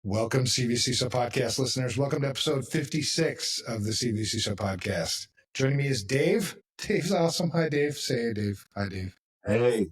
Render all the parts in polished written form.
Welcome, CvCISO podcast listeners. Welcome to episode 56 of the CvCISO podcast. Joining me is Dave. Dave's awesome. Hi, Dave. Say hey, Dave. Hi, Dave. Hey.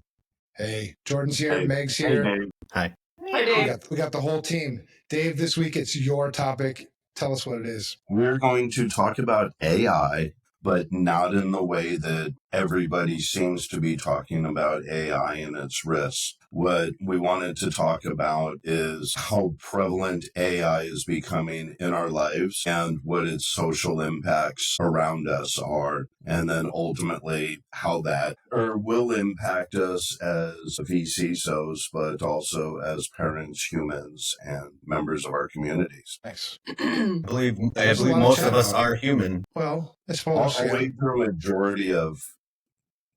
Hey. Jordan's here. Hey. Meg's here. Hey, Dave. Hi. Hi, Dave. We got the whole team. Dave, this week it's your topic. Tell us what it is. We're going to talk about AI, but not in the way that everybody seems to be talking about AI and its risks. What we wanted to talk about is how prevalent AI is becoming in our lives and what its social impacts around us are, and then ultimately how that will impact us as CvCISOs, but also as parents, humans, and members of our communities. Nice. I believe There's a lot of most chat of us about it. are human. Well, I suppose. I'll wait for a majority of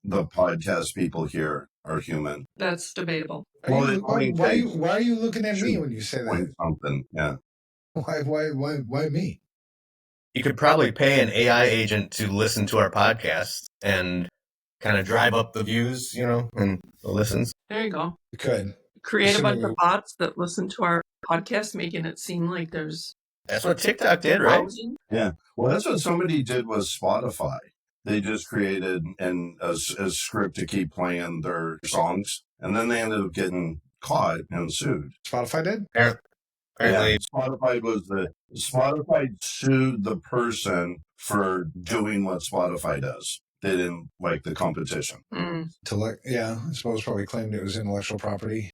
the podcast people here are human. That's debatable. Why are you looking at me when you say that? Something, yeah. Why me? You could probably pay an AI agent to listen to our podcast and kind of drive up the views, and the listens. There you go. You could. Create a bunch of bots that listen to our podcast, making it seem like there's... That's what TikTok did, right? Yeah. Well, that's what somebody did with Spotify. They just created a script to keep playing their songs, and then they ended up getting caught and sued. Spotify did? Apparently. Yeah, Spotify sued the person for doing what Spotify does. They didn't like the competition. Mm. I suppose probably claimed it was intellectual property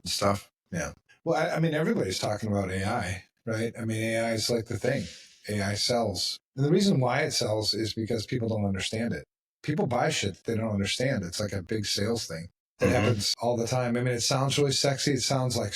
stuff. Yeah. Well, I mean, everybody's talking about AI, right? I mean, AI is like the thing. AI sells. And the reason why it sells is because people don't understand it. People buy shit they don't understand. It's like a big sales thing. It happens all the time. I mean, it sounds really sexy. It sounds like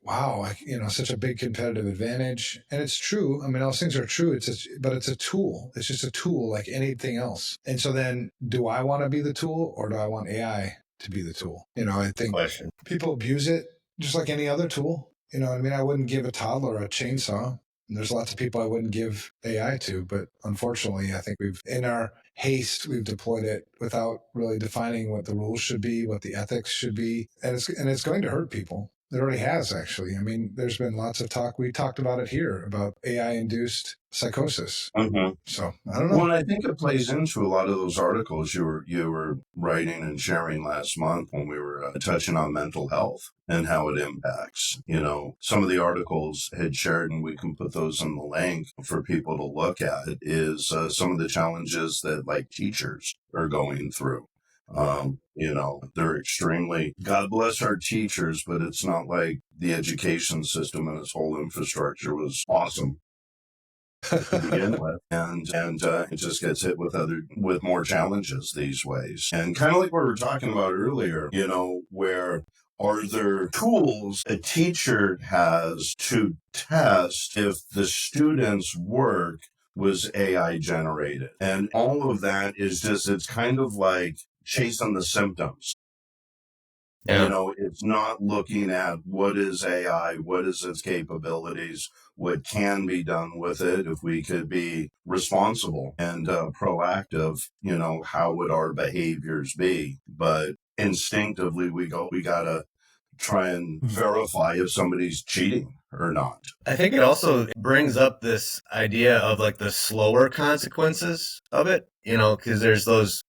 wow, such a big competitive advantage. And it's true. I mean, those things are true. But it's a tool. It's just a tool like anything else. And so then do I want to be the tool or do I want AI to be the tool? I think people abuse it just like any other tool. I wouldn't give a toddler a chainsaw. And there's lots of people I wouldn't give AI to, but unfortunately, I think in our haste, we've deployed it without really defining what the rules should be, what the ethics should be, and it's going to hurt people. It already has, actually. I mean, there's been lots of talk. We talked about it here about AI-induced psychosis. So I don't know. Well, I think it plays into a lot of those articles you were writing and sharing last month when we were touching on mental health and how it impacts. Some of the articles had shared, and we can put those in the link for people to look at, is some of the challenges that like teachers are going through. They're extremely, God bless our teachers, but it's not like the education system and its whole infrastructure was awesome to begin with. And it just gets hit with more challenges these ways. And kind of like what we were talking about earlier, where are there tools a teacher has to test if the student's work was AI generated? And all of that is it's kind of like chasing the symptoms. Yeah. It's not looking at what is AI, what is its capabilities, what can be done with it if we could be responsible and proactive, how would our behaviors be? But instinctively, we gotta try and verify if somebody's cheating or not. I think it also brings up this idea of like the slower consequences of it, because there's those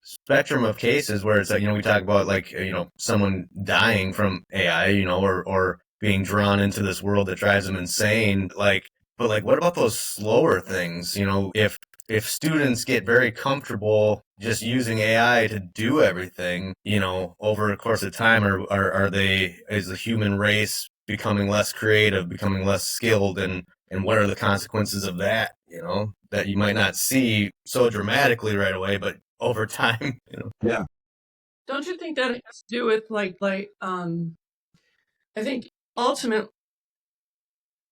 spectrum of cases where it's like, we talk about like, someone dying from AI, or being drawn into this world that drives them insane. But what about those slower things? If students get very comfortable just using AI to do everything, over a course of time, is the human race becoming less creative, becoming less skilled, and what are the consequences of that, that you might not see so dramatically right away, but over time, Yeah. Don't you think that has to do with I think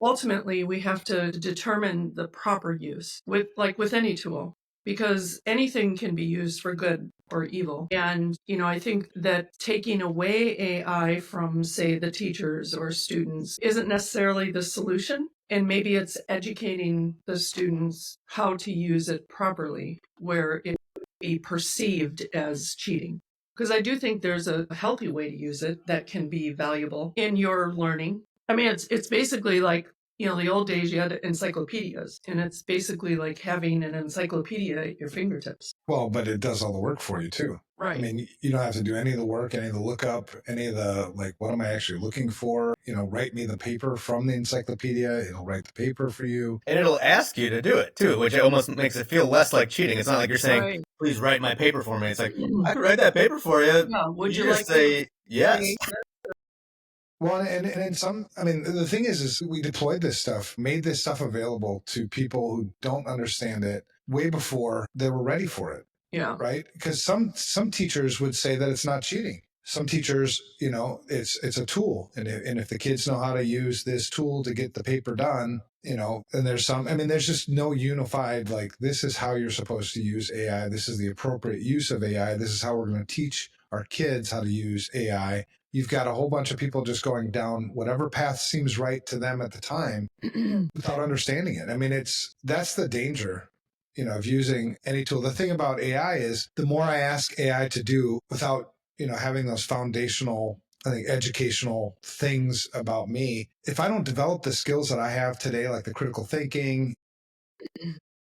ultimately we have to determine the proper use with any tool, because anything can be used for good or evil. And, I think that taking away AI from, say, the teachers or students isn't necessarily the solution. And maybe it's educating the students how to use it properly, where it would be perceived as cheating. Because I do think there's a healthy way to use it that can be valuable in your learning. I mean, it's basically like, the old days you had encyclopedias, and it's basically like having an encyclopedia at your fingertips. Well, but it does all the work for you too. Right. I mean, you don't have to do any of the work, any of the lookup, any of the, like, what am I actually looking for? Write me the paper from the encyclopedia. It'll write the paper for you. And it'll ask you to do it too, which almost makes it feel less like cheating. It's not like you're saying, Right. please write my paper for me. It's like, I can write that paper for you. Yeah, would you just like say yes? Well, and in some, I mean, the thing is we deployed this stuff, made this stuff available to people who don't understand it way before they were ready for it. Yeah. Right? Because some teachers would say that it's not cheating. Some teachers, it's a tool. And if the kids know how to use this tool to get the paper done, and there's just no unified, like, this is how you're supposed to use AI. This is the appropriate use of AI. This is how we're going to teach our kids how to use AI. You've got a whole bunch of people just going down whatever path seems right to them at the time without understanding it. I mean, that's the danger, of using any tool. The thing about AI is the more I ask AI to do without, having those foundational, I think, educational things about me, if I don't develop the skills that I have today, like the critical thinking,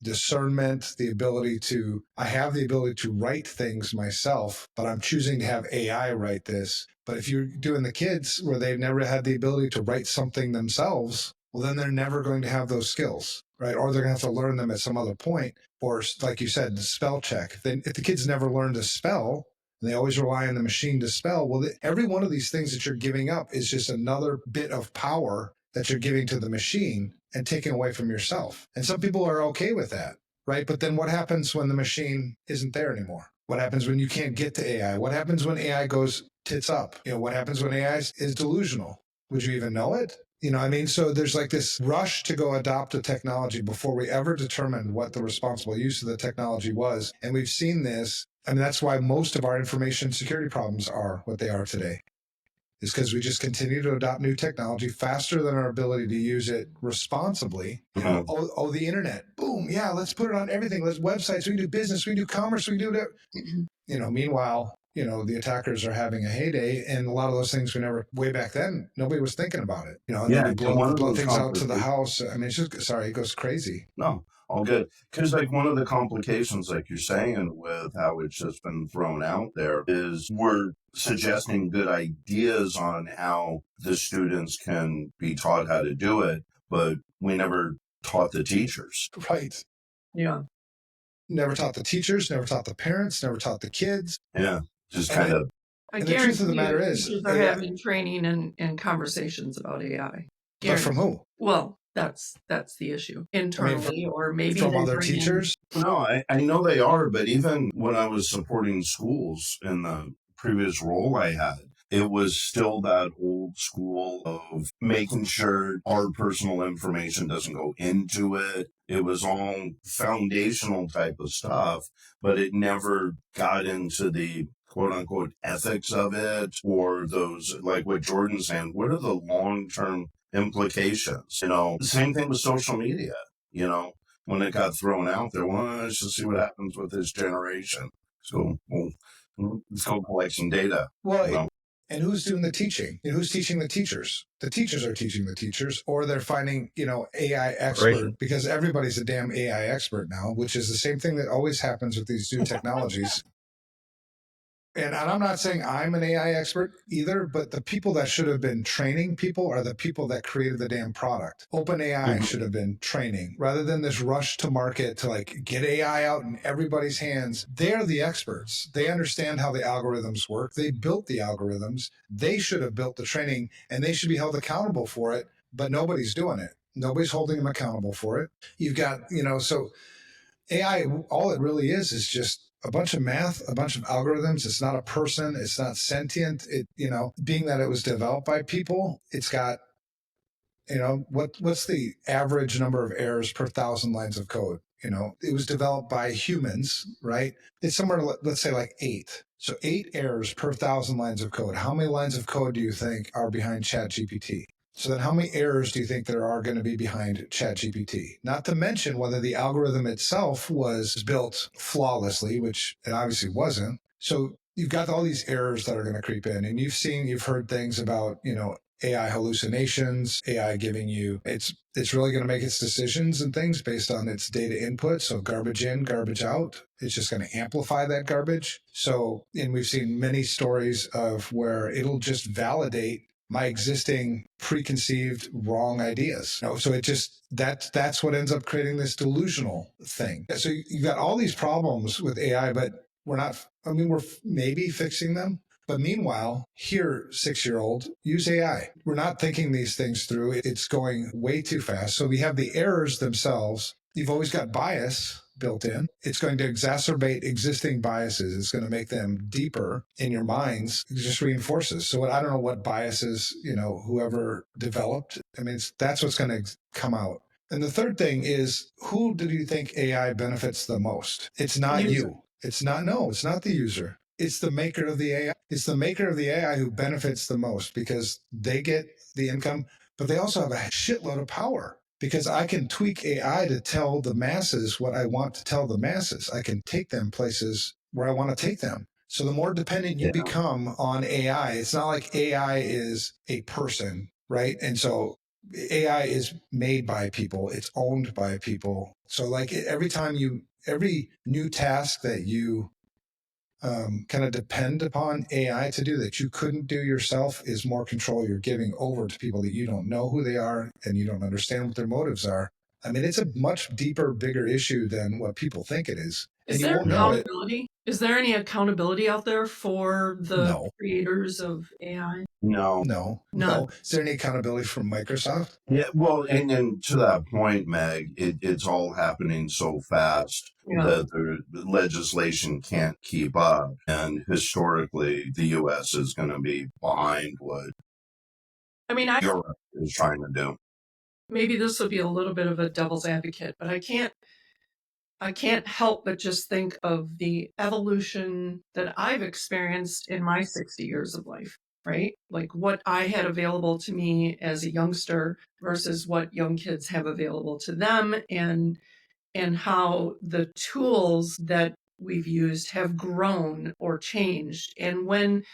discernment, I have the ability to write things myself, but I'm choosing to have AI write this. But if you're doing the kids where they've never had the ability to write something themselves, well, then they're never going to have those skills, right? Or they're going to have to learn them at some other point. Or like you said, the spell check. If the kids never learn to spell, and they always rely on the machine to spell, well, every one of these things that you're giving up is just another bit of power that you're giving to the machine and taking away from yourself. And some people are okay with that, right? But then what happens when the machine isn't there anymore? What happens when you can't get to AI? What happens when AI goes tits up? What happens when AI is delusional? Would you even know it? So there's like this rush to go adopt a technology before we ever determined what the responsible use of the technology was. And we've seen this. I mean, that's why most of our information security problems are what they are today, is because we just continue to adopt new technology faster than our ability to use it responsibly. The internet, boom, yeah, let's put it on everything. Let's websites, we do business, we do commerce, we do it. Meanwhile, the attackers are having a heyday, and a lot of those things way back then, nobody was thinking about it. And then we blow things out to the house. I mean, it's just, it goes crazy. No, all good. Because like one of the complications, like you're saying, with how it's just been thrown out there is we're suggesting good ideas on how the students can be taught how to do it, but we never taught the teachers. Right. Yeah. Never taught the teachers, never taught the parents, never taught the kids. Yeah. Just kind of. I the truth of the matter is, they're having training and conversations about AI. But from who? Well, that's the issue. Internally, or maybe from other teachers? No, I know they are, but even when I was supporting schools in the previous role I had, it was still that old school of making sure our personal information doesn't go into it. It was all foundational type of stuff, but it never got into the quote unquote ethics of it, or those, like what Jordan's saying, what are the long-term implications? Same thing with social media, when it got thrown out there, well, let's just see what happens with this generation. So, let's go collect some data. Well, and who's doing the teaching? Who's teaching the teachers? The teachers are teaching the teachers, or they're finding, AI expert, because everybody's a damn AI expert now, which is the same thing that always happens with these new technologies. And I'm not saying I'm an AI expert either, but the people that should have been training people are the people that created the damn product. OpenAI should have been training, rather than this rush to market to like get AI out in everybody's hands. They're the experts. They understand how the algorithms work. They built the algorithms. They should have built the training, and they should be held accountable for it, but nobody's doing it. Nobody's holding them accountable for it. You've got, so AI, all it really is just a bunch of math, a bunch of algorithms. It's not a person. It's not sentient. Being that it was developed by people, it's got, what's the average number of errors per 1,000 lines of code? It was developed by humans, right? It's somewhere, let's say like 8. So 8 errors per 1,000 lines of code. How many lines of code do you think are behind ChatGPT? So then how many errors do you think there are going to be behind ChatGPT? Not to mention whether the algorithm itself was built flawlessly, which it obviously wasn't. So you've got all these errors that are going to creep in. And you've heard things about, AI hallucinations, AI giving you, it's really going to make its decisions and things based on its data input. So garbage in, garbage out. It's just going to amplify that garbage. So, and we've seen many stories of where it'll just validate my existing preconceived wrong ideas. So it just, that's what ends up creating this delusional thing. So you've got all these problems with AI, but we're maybe fixing them. But meanwhile, here, 6-year-old, use AI. We're not thinking these things through. It's going way too fast. So we have the errors themselves. You've always got bias built in. It's going to exacerbate existing biases. It's going to make them deeper in your minds. It just reinforces. So I don't know what biases, whoever developed. That's what's going to come out. And the third thing is, who do you think AI benefits the most? It's not you. It's not the user. It's the maker of the AI. It's the maker of the AI who benefits the most because they get the income, but they also have a shitload of power because I can tweak AI to tell the masses what I want to tell the masses. I can take them places where I want to take them. So the more dependent you become on AI, it's not like AI is a person, right? And so AI is made by people. It's owned by people. So like every new task that you kind of depend upon AI to do that you couldn't do yourself is more control you're giving over to people that you don't know who they are and you don't understand what their motives are. It's a much deeper, bigger issue than what people think it is. Is there accountability? Is there any accountability out there for the creators of AI? No. Is there any accountability from Microsoft? Yeah, well, and to that point, Meg, it's all happening so fast that the legislation can't keep up. And historically, the U.S. is going to be behind what Europe is trying to do. Maybe this will be a little bit of a devil's advocate, but I can't help but just think of the evolution that I've experienced in my 60 years of life, right? Like what I had available to me as a youngster versus what young kids have available to them and how the tools that we've used have grown or changed. And when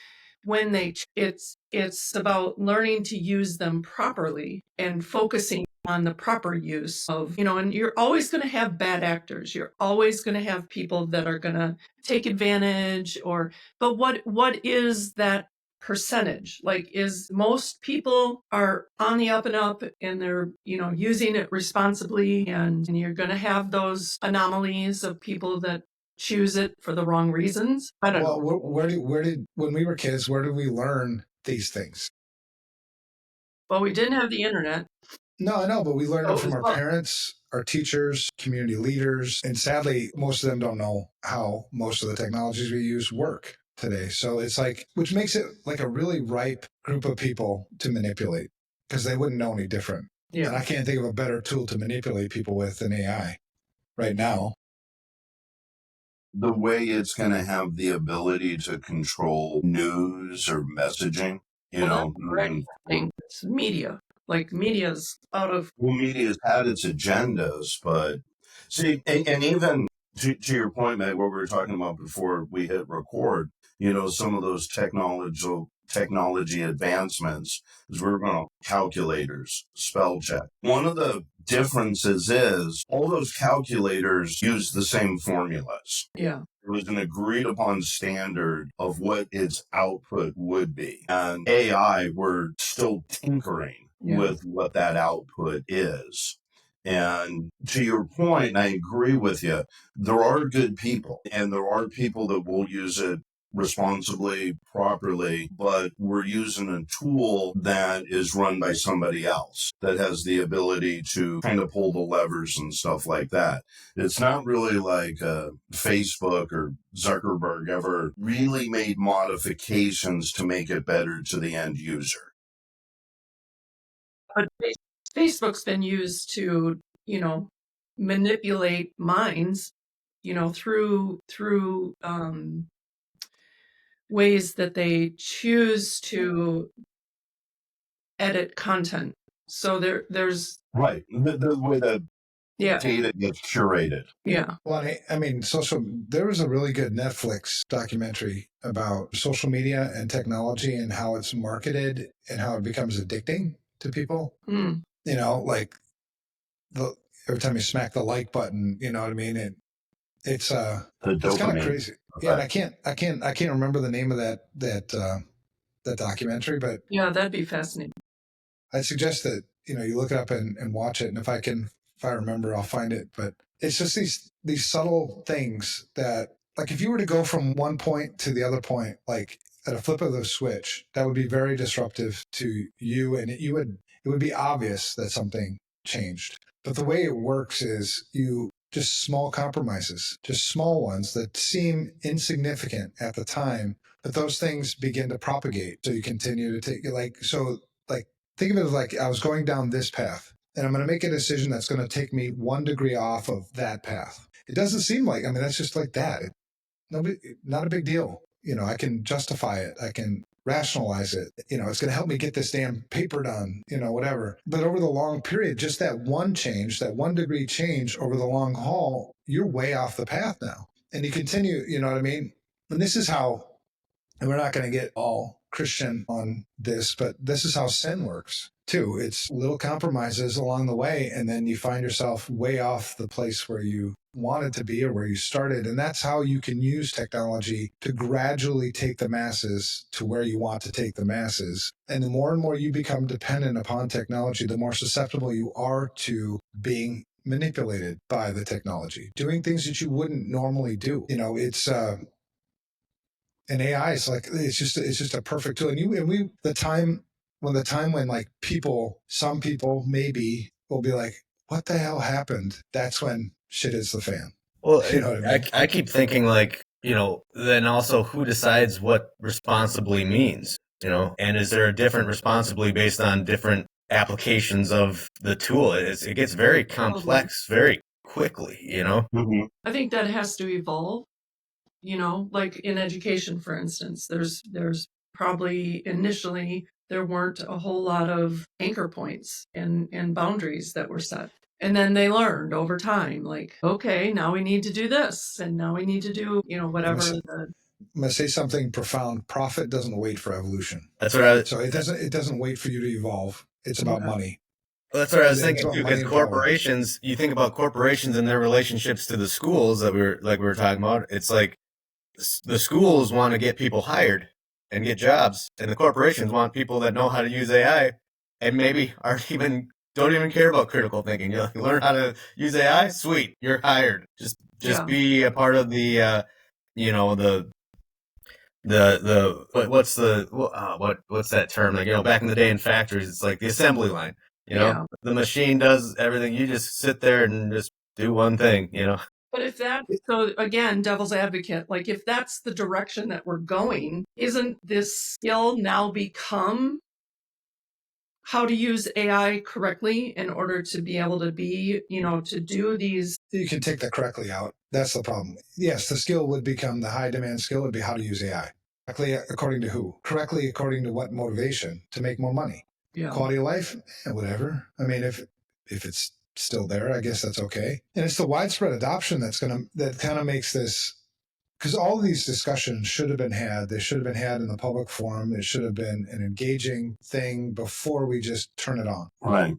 it's about learning to use them properly and focusing on the proper use of, and you're always going to have bad actors. You're always going to have people that are going to take advantage but what is that percentage? Like, is most people are on the up and up and they're, using it responsibly, and you're going to have those anomalies of people that choose it for the wrong reasons. I don't know. Where did when we were kids, where did we learn these things? Well, we didn't have the internet. No, I know, but we learned it from our parents, our teachers, community leaders, and sadly, most of them don't know how most of the technologies we use work today. So it's like, which makes it like a really ripe group of people to manipulate because they wouldn't know any different. Yeah. And I can't think of a better tool to manipulate people with than AI right now. The way it's going to have the ability to control news or messaging, it's media. Like media's out of... Well, media's had its agendas, but see, and even to your point, Meg, what we were talking about before we hit record, some of those technology advancements is we're going to calculators, spell check. One of the differences is all those calculators use the same formulas. Yeah. It was an agreed upon standard of what its output would be. And AI, we're still tinkering with what that output is. And to your point, and I agree with you, there are good people and there are people that will use it responsibly, properly, but we're using a tool that is run by somebody else that has the ability to kind of pull the levers and stuff like that. It's not really like Facebook or Zuckerberg ever really made modifications to make it better to the end user. But Facebook's been used to, manipulate minds, through ways that they choose to edit content. So there's right the way that Yeah. Data gets curated. Yeah. Well, I mean, there was a really good Netflix documentary about social media and technology and how it's marketed and how it becomes addicting to people. Mm. You know, like every time you smack the like button, you know what I mean? It's kind of crazy. Yeah, and I can't remember the name of that documentary, but Yeah, that'd be fascinating. I'd suggest that you look it up and watch it, and if I remember, I'll find it. But it's just these subtle things that, like, if you were to go from one point to the other point, like at a flip of the switch, that would be very disruptive to you, and it would be obvious that something changed. But the way it works is you just small compromises, just small ones that seem insignificant at the time, but those things begin to propagate. So you continue to take think of it as like I was going down this path and I'm going to make a decision that's going to take me 1 degree off of that path. It doesn't seem like, I mean, that's just like that. Not a big deal. I can justify it. I can rationalize it. It's going to help me get this damn paper done, whatever. But over the long period, just that one change, that 1 degree change over the long haul, you're way off the path now. And you continue, you know what I mean? And this is how, and we're not going to get all Christian on this, but this is how sin works too. It's little compromises along the way, and then you find yourself way off the place where you wanted to be or where you started. And that's how you can use technology to gradually take the masses to where you want to take the masses. And the more and more you become dependent upon technology, the more susceptible you are to being manipulated by the technology, doing things that you wouldn't normally do. It's and AI is like it's just a perfect tool. And the time when like some people maybe will be like, what the hell happened? That's when shit hits the fan. Well, You know what I mean? I keep thinking like, then also who decides what responsibly means, and is there a different responsibly based on different applications of the tool? It gets very complex very quickly, Mm-hmm. I think that has to evolve. Like in education, for instance, there's probably initially there weren't a whole lot of anchor points and boundaries that were set. And then they learned over time, like, okay, now we need to do this, and now we need to do, whatever. I'm going to say something profound. Profit doesn't wait for evolution. That's what So it doesn't wait for you to evolve. It's about money. Well, that's what I was thinking too, because corporations, you think about corporations and their relationships to the schools that we were talking about. It's like the schools want to get people hired and get jobs, and the corporations want people that know how to use AI and maybe don't even care about critical thinking. You learn how to use AI, sweet, you're hired. Just be a part of the what's that term? Like, back in the day in factories, it's like the assembly line. The machine does everything. You just sit there and just do one thing. But so again, devil's advocate, like if that's the direction that we're going, isn't this skill now become how to use AI correctly in order to be able to be, to do these? You can take the correctly out. That's the problem. Yes, the skill would become the high demand skill would be how to use AI. Correctly according to who? Correctly according to what motivation? To make more money. Yeah. Quality of life? Whatever. I mean, if it's still there, I guess that's okay. And it's the widespread adoption that kind of makes this, because all of these discussions should have been had. They should have been had in the public forum. It should have been an engaging thing before we just turn it on. Right.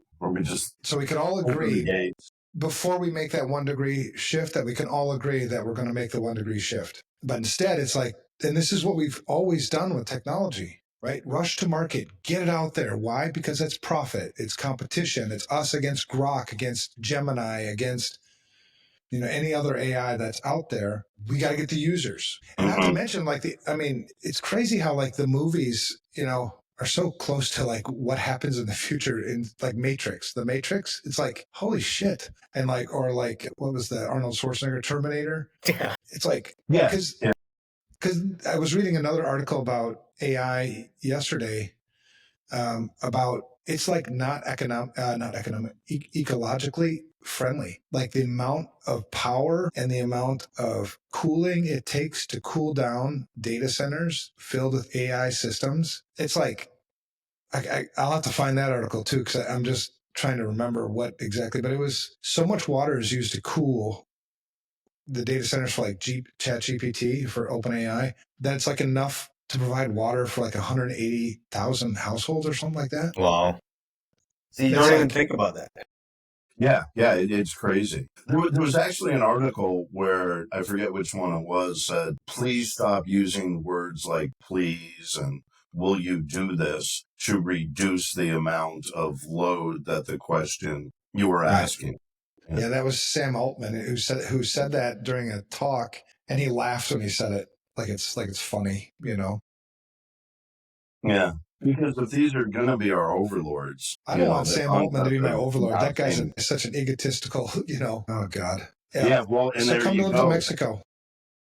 So we could all agree before we make that 1 degree shift that we can all agree that we're going to make the 1 degree shift. But instead, it's like, and this is what we've always done with technology, right? Rush to market, get it out there. Why? Because it's profit, it's competition, it's us against Grok, against Gemini, against any other AI that's out there. We got to get the users, and not to mention it's crazy how like the movies, are so close to like what happens in the future in like Matrix. The Matrix, it's like holy shit, and like what was the Arnold Schwarzenegger Terminator? Yeah, it's like because I was reading another article about AI yesterday about it's like not ecologically friendly. Like the amount of power and the amount of cooling it takes to cool down data centers filled with AI systems. It's like I'll have to find that article too because I'm just trying to remember what exactly, but it was so much water is used to cool the data centers for like ChatGPT for OpenAI that it's like enough to provide water for like 180,000 households or something like that. Wow. So you It's don't even like- think about that. Yeah, it's crazy. There was actually an article where I forget which one it was, said, please stop using words like please and will you do this to reduce the amount of load that the question you were Right. asking. Yeah, that was Sam Altman who said that during a talk, and he laughed when he said it, like it's funny, you know. Yeah. Because if these are going to be our overlords, I don't want Sam Altman to be my overlord. That guy's nothing. such an egotistical, you know. Oh God. Yeah, well, and So there come you to live go. to Mexico.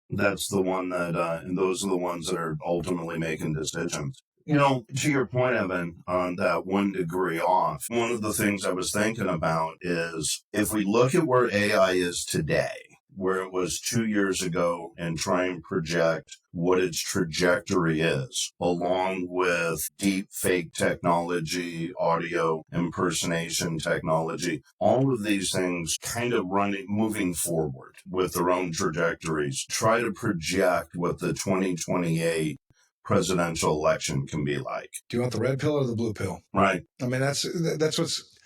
That's the one that, and those are the ones that are ultimately making decisions. You know, to your point, Evan, on that 1 degree off, one of the things I was thinking about is if we look at where AI is today, where it was 2 years ago, and try and project what its trajectory is, along with deep fake technology, audio impersonation technology, all of these things kind of moving forward with their own trajectories. Try to project what the 2028 presidential election can be like. Do you want the red pill or the blue pill? Right. I mean, that's what's,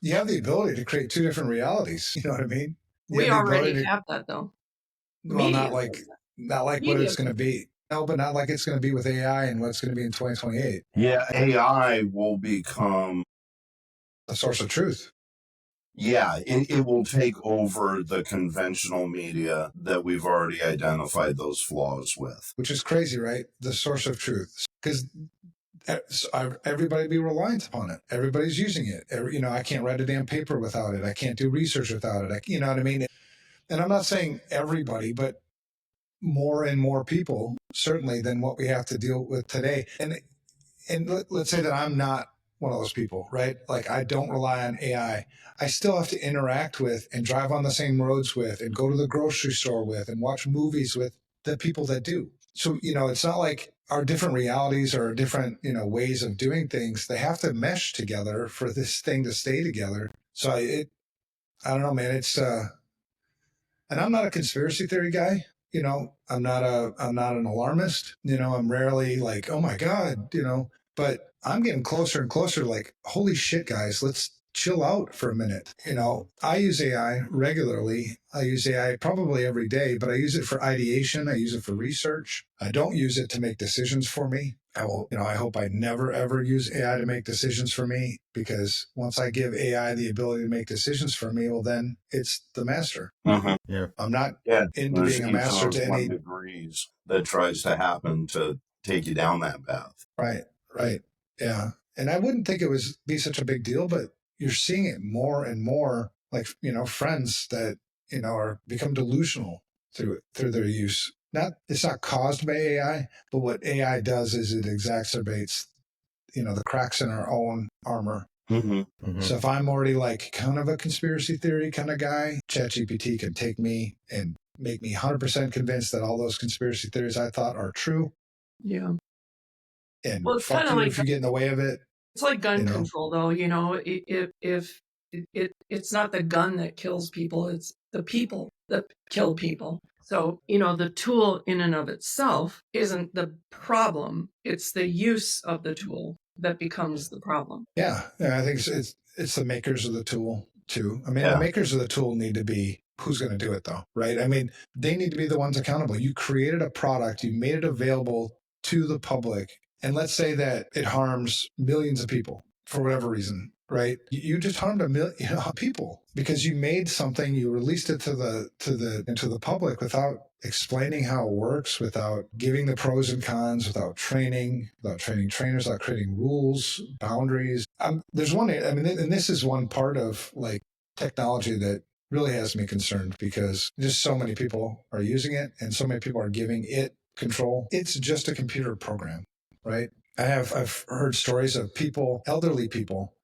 you have the ability to create two different realities. You know what I mean? We already have that, though. Well, Media not like what Media it's going to be. No, but not like it's going to be with AI and what's going to be in 2028. Yeah, AI will become A source of truth. Yeah, it will take over the conventional media that we've already identified those flaws with. Which is crazy, right? The source of truth. Because everybody be reliant upon it. Everybody's using it. You know, I can't write a damn paper without it. I can't do research without it. You know what I mean? And I'm not saying everybody, but more and more people, certainly, than what we have to deal with today. And let's say that I'm not one of those people, right? Like I don't rely on AI. I still have to interact with and drive on the same roads with and go to the grocery store with and watch movies with the people that do. So, you know, it's not like our different realities or different, you know, ways of doing things. They have to mesh together for this thing to stay together. So I don't know, man. It's, and I'm not a conspiracy theory guy. You know, I'm not an alarmist. You know, I'm rarely like, oh my God, you know, but I'm getting closer and closer, like, holy shit, guys, let's chill out for a minute. You know, I use AI regularly. I use AI probably every day, but I use it for ideation. I use it for research. I don't use it to make decisions for me. I hope I never, ever use AI to make decisions for me, because once I give AI the ability to make decisions for me, well, then it's the master. Mm-hmm. Yeah. I'm not into being a master to any degrees that tries to happen to take you down that path. Right. Yeah. And I wouldn't think it would be such a big deal, but you're seeing it more and more, like, you know, friends that, you know, are become delusional through their use. It's not caused by AI, but what AI does is it exacerbates, you know, the cracks in our own armor. Mm-hmm. Mm-hmm. So if I'm already like kind of a conspiracy theory kind of guy, ChatGPT can take me and make me 100% convinced that all those conspiracy theories I thought are true. Yeah. And Well, it's fuck kinda you like if you get in the way of it. It's like gun You know? control, though. You know, if it's not the gun that kills people, it's the people that kill people. So, you know, the tool in and of itself isn't the problem. It's the use of the tool that becomes the problem. Yeah, I think it's the makers of the tool too. I mean, Yeah. the makers of the tool need to be who's going to do it though, right? I mean, they need to be the ones accountable. You created a product, you made it available to the public, and let's say that it harms millions of people for whatever reason, right? You just harmed a million people because you made something, you released it into the public without explaining how it works, without giving the pros and cons, without training trainers, without creating rules, boundaries. There's one, I mean, and this is one part of like technology that really has me concerned because just so many people are using it and so many people are giving it control. It's just a computer program, right? I've heard stories of people, elderly people,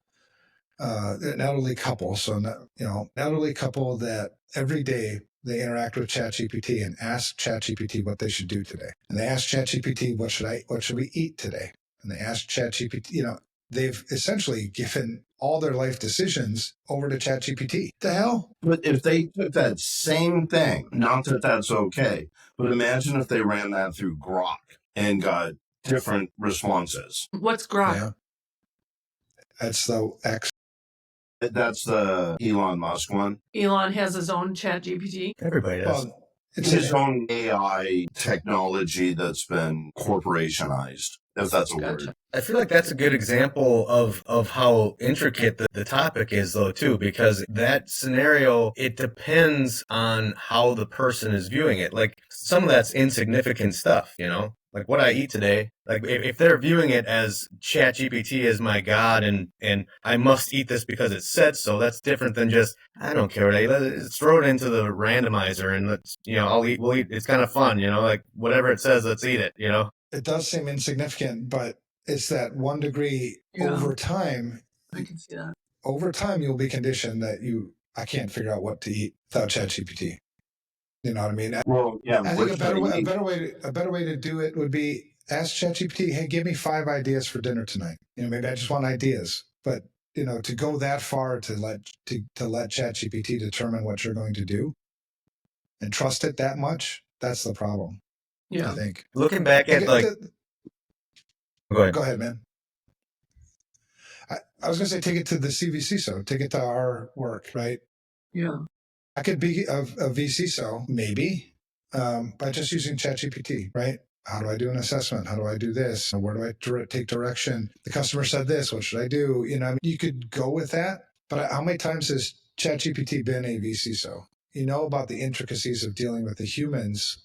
an elderly couple. So, an elderly couple that every day they interact with ChatGPT and ask ChatGPT what they should do today. And they ask ChatGPT, what should we eat today? And they ask ChatGPT, they've essentially given all their life decisions over to ChatGPT. The hell? But if they took that same thing, not that that's okay, but imagine if they ran that through Grok and got different responses. What's Grok? Yeah. That's the X. That's the Elon Musk one. Elon has his own ChatGPT. Everybody does. Well, It's his own AI technology that's been corporationized, if that's a Gotcha. word. I feel like that's a good example of how intricate the topic is, though, too, because that scenario, it depends on how the person is viewing it. Like, some of that's insignificant stuff, you know? Like what I eat today, like if they're viewing it as ChatGPT is my God and I must eat this because it said so, that's different than just, I don't care what I eat. Let's throw it into the randomizer and let's, you know, we'll eat. It's kind of fun, you know, like whatever it says, let's eat it, you know? It does seem insignificant, but it's that 1 degree over time. I can see that. Over time, you'll be conditioned that I can't figure out what to eat without ChatGPT. You know what I mean? Well, yeah. I think a better way to do it would be ask ChatGPT, hey, give me 5 ideas for dinner tonight. You know, maybe I just want ideas, but you know, to go that far to let ChatGPT determine what you're going to do and trust it that much, that's the problem. Yeah. I think. Looking back at like, go ahead, man. I was going to say, take it to the CvCISO, take it to our work, right? Yeah. I could be a vCISO, maybe, by just using ChatGPT, right? How do I do an assessment? How do I do this? Where do I take direction? The customer said this. What should I do? You know, I mean, you could go with that, but how many times has ChatGPT been a vCISO? You know about the intricacies of dealing with the humans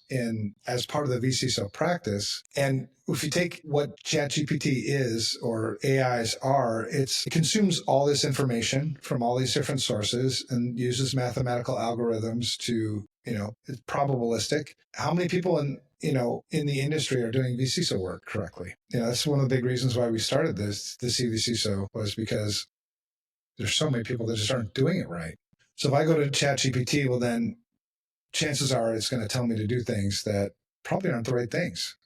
as part of the vCISO practice. And if you take what ChatGPT is or AIs are, it consumes all this information from all these different sources and uses mathematical algorithms to, you know, it's probabilistic. How many people in the industry are doing vCISO work correctly? You know, that's one of the big reasons why we started the CvCISO was because there's so many people that just aren't doing it right. So if I go to ChatGPT, well, then chances are it's going to tell me to do things that probably aren't the right things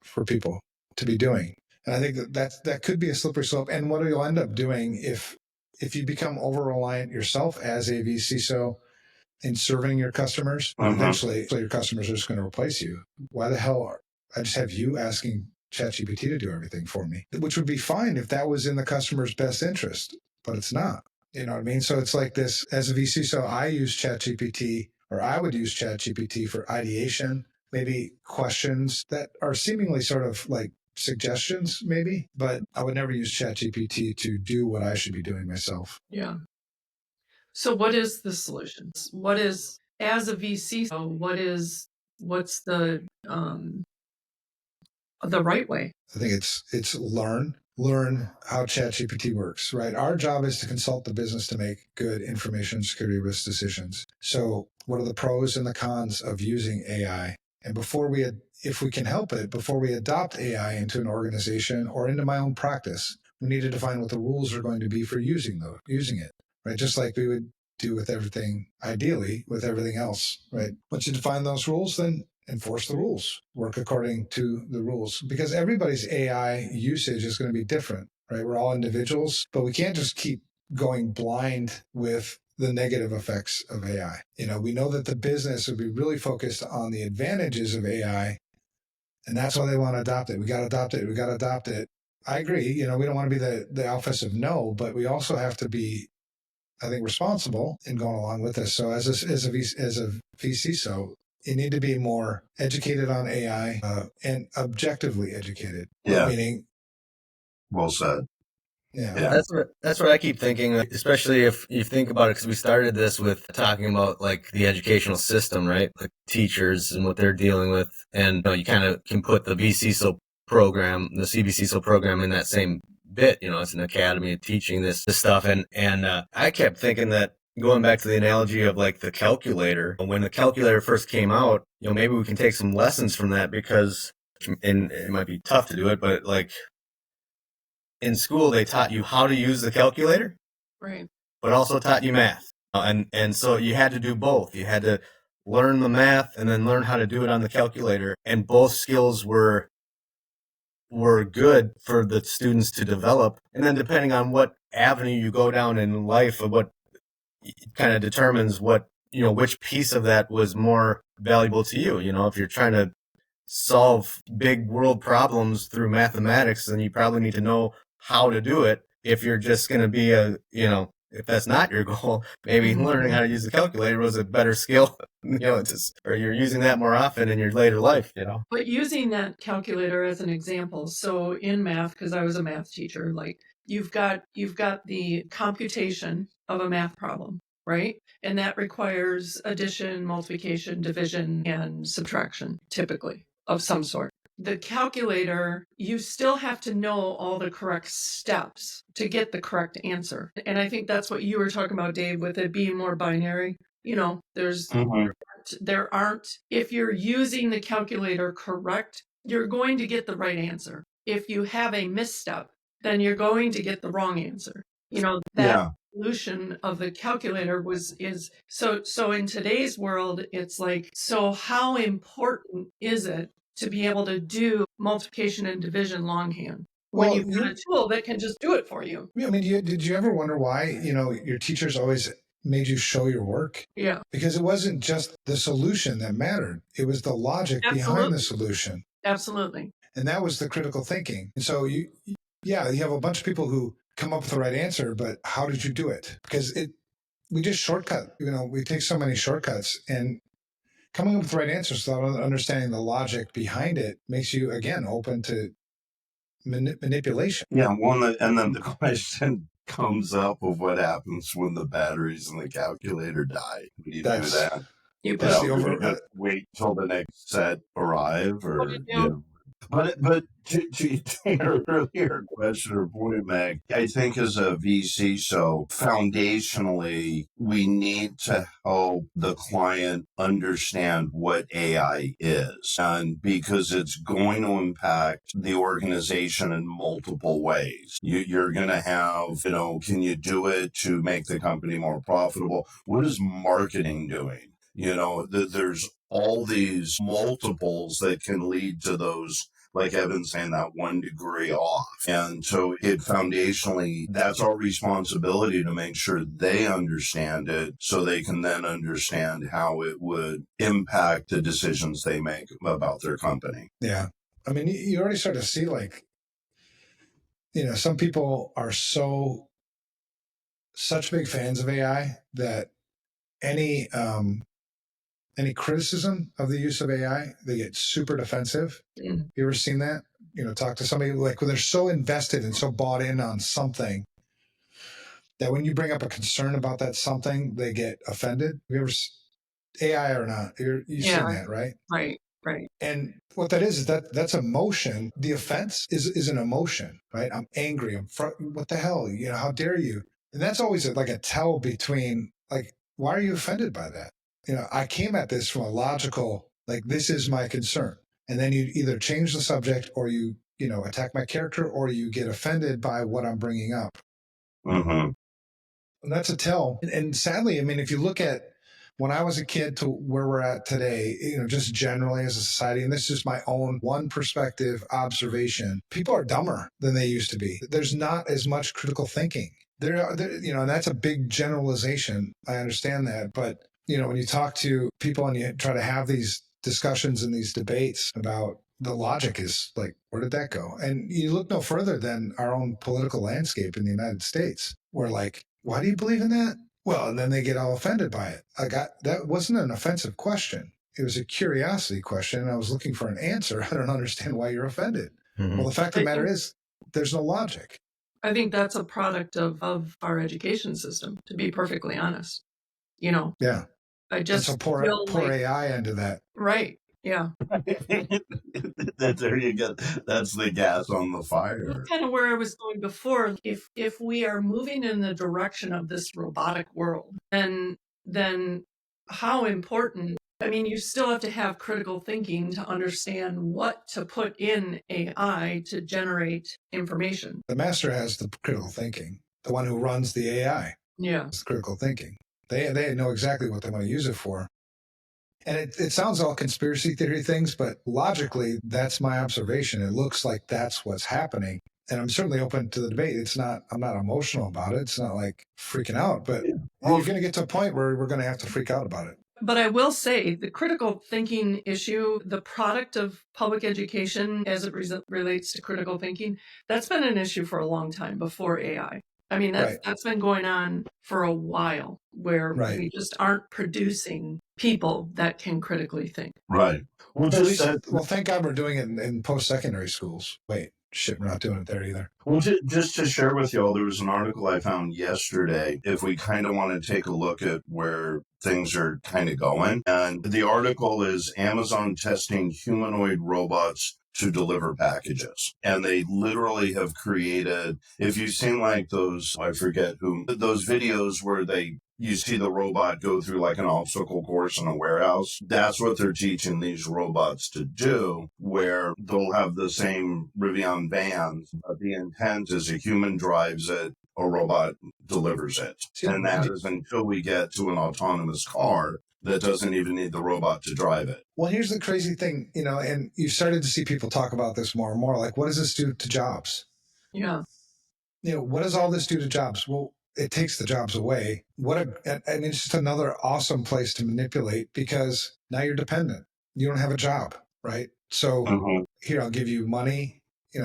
for people to be doing. And I think that could be a slippery slope. And what you'll end up doing if you become over-reliant yourself as a vCISO in serving your customers, eventually your customers are just going to replace you. Why the hell I just have you asking ChatGPT to do everything for me, which would be fine if that was in the customer's best interest, but it's not. You know what I mean? So it's like this, as a vCISO, I use ChatGPT, or I would use ChatGPT for ideation, maybe questions that are seemingly sort of like suggestions, maybe, but I would never use ChatGPT to do what I should be doing myself. Yeah. So what is the solution? What is, as a vCISO, what's the right way? I think it's learn how ChatGPT works, right? Our job is to consult the business to make good information security risk decisions. So what are the pros and the cons of using AI? And if we can help it, before we adopt AI into an organization or into my own practice, we need to define what the rules are going to be for using it, right? Just like we would do with everything, ideally, with everything else, right? Once you define those rules, then enforce the rules, work according to the rules, because everybody's AI usage is going to be different, right? We're all individuals, but we can't just keep going blind with the negative effects of AI. You know, we know that the business would be really focused on the advantages of AI, and that's why they want to adopt it. We got to adopt it. I agree. You know, we don't want to be the alphas of no, but we also have to be, I think, responsible in going along with this. So as a vCISO, you need to be more educated on AI and objectively educated. Yeah. Meaning, well said. Yeah. That's what I keep thinking, especially if you think about it, because we started this with talking about like the educational system, right? Like teachers and what they're dealing with. And you kind of can put the vCISO program, the CvCISO program in that same bit. You know, it's an academy of teaching this stuff. And I kept thinking that, going back to the analogy of like the calculator, when the calculator first came out, you know, maybe we can take some lessons from that, because, and it might be tough to do it, but like in school, they taught you how to use the calculator, right? But also taught you math. And so you had to do both. You had to learn the math and then learn how to do it on the calculator. And both skills were good for the students to develop. And then depending on what avenue you go down in life of what kind of determines what, which piece of that was more valuable to you. If you're trying to solve big world problems through mathematics, then you probably need to know how to do it. If you're just going to be if that's not your goal, maybe learning how to use the calculator was a better skill, or you're using that more often in your later life, But using that calculator as an example, so in math, because I was a math teacher, like you've got the computation of a math problem, right? And that requires addition, multiplication, division, and subtraction, typically, of some sort. The calculator, you still have to know all the correct steps to get the correct answer. And I think that's what you were talking about, Dave, with it being more binary. There's there aren't, if you're using the calculator correct, you're going to get the right answer. If you have a misstep, then you're going to get the wrong answer. That solution of the calculator is so in today's world, it's like, so how important is it to be able to do multiplication and division longhand when you've got a tool that can just do it for you? I mean, did you ever wonder why, your teachers always made you show your work? Yeah. Because it wasn't just the solution that mattered. It was the logic behind the solution. Absolutely. And that was the critical thinking. And so you have a bunch of people who come up with the right answer, but how did you do it? Because we just shortcut, we take so many shortcuts, and coming up with the right answers without understanding the logic behind it makes you, again, open to manipulation. Yeah, and then the question comes up of what happens when the batteries in the calculator die. Do you do that? Wait till the next set arrive, or But to your earlier question or point, Meg, I think as a VC, foundationally, we need to help the client understand what AI is, and because it's going to impact the organization in multiple ways. You're going to have, can you do it to make the company more profitable? What is marketing doing? There's all these multiples that can lead to those, like Evan's saying, that 1 degree off. And so foundationally, that's our responsibility to make sure they understand it so they can then understand how it would impact the decisions they make about their company. Yeah. I mean, you already start to see, like, some people are such big fans of AI that any criticism of the use of AI, they get super defensive. You ever seen that? Talk to somebody, like, when they're so invested and so bought in on something that when you bring up a concern about that something, they get offended. Have you ever, AI or not, you've seen that, right? Right. And what that is that's emotion. The offense is an emotion, right? I'm angry. What the hell? How dare you? And that's always like a tell between, like, why are you offended by that? I came at this from a logical, like, this is my concern. And then you either change the subject, or you attack my character, or you get offended by what I'm bringing up. Mm-hmm. And that's a tell. And sadly, I mean, if you look at when I was a kid to where we're at today, just generally as a society, and this is my own one perspective observation, people are dumber than they used to be. There's not as much critical thinking. And that's a big generalization. I understand that. But, when you talk to people and you try to have these discussions and these debates about the logic, is like, where did that go? And you look no further than our own political landscape in the United States, where, like, why do you believe in that? Well, and then they get all offended by it. That wasn't an offensive question. It was a curiosity question. And I was looking for an answer. I don't understand why you're offended. Mm-hmm. Well, the fact of the matter is, there's no logic. I think that's a product of our education system, to be perfectly honest. Yeah. I just so pour AI into that. Right. Yeah. There you go. That's the gas on the fire. That's kind of where I was going before. If we are moving in the direction of this robotic world, then how important? I mean, you still have to have critical thinking to understand what to put in AI to generate information. The master has the critical thinking. The one who runs the AI. Yeah. It's critical thinking. They know exactly what they want to use it for. And it sounds all conspiracy theory things, but logically, that's my observation. It looks like that's what's happening. and I'm certainly open to the debate. I'm not emotional about it. It's not like freaking out, but Well, you're going to get to a point where we're going to have to freak out about it. But I will say the critical thinking issue, the product of public education as it relates to critical thinking, that's been an issue for a long time before AI. I mean, that's been going on for a while, where we just aren't producing people that can critically think. Right. Well, thank God we're doing it in post-secondary schools. Wait, shit, we're not doing it there either. Well, just to share with you all, there was an article I found yesterday. If we kind of want to take a look at where things are kind of going, and the article is Amazon testing humanoid robots to deliver packages. And they literally have created, if you've seen like those, I forget who, those videos where you see the robot go through like an obstacle course in a warehouse. That's what they're teaching these robots to do, where they'll have the same Rivian vans, but the intent is a human drives it, a robot delivers it. And that is until we get to an autonomous car that doesn't even need the robot to drive it. Well, here's the crazy thing, and you started to see people talk about this more and more. Like, what does this do to jobs? Yeah. What does all this do to jobs? Well, it takes the jobs away. It's just another awesome place to manipulate, because now you're dependent. You don't have a job, right? So here, I'll give you money,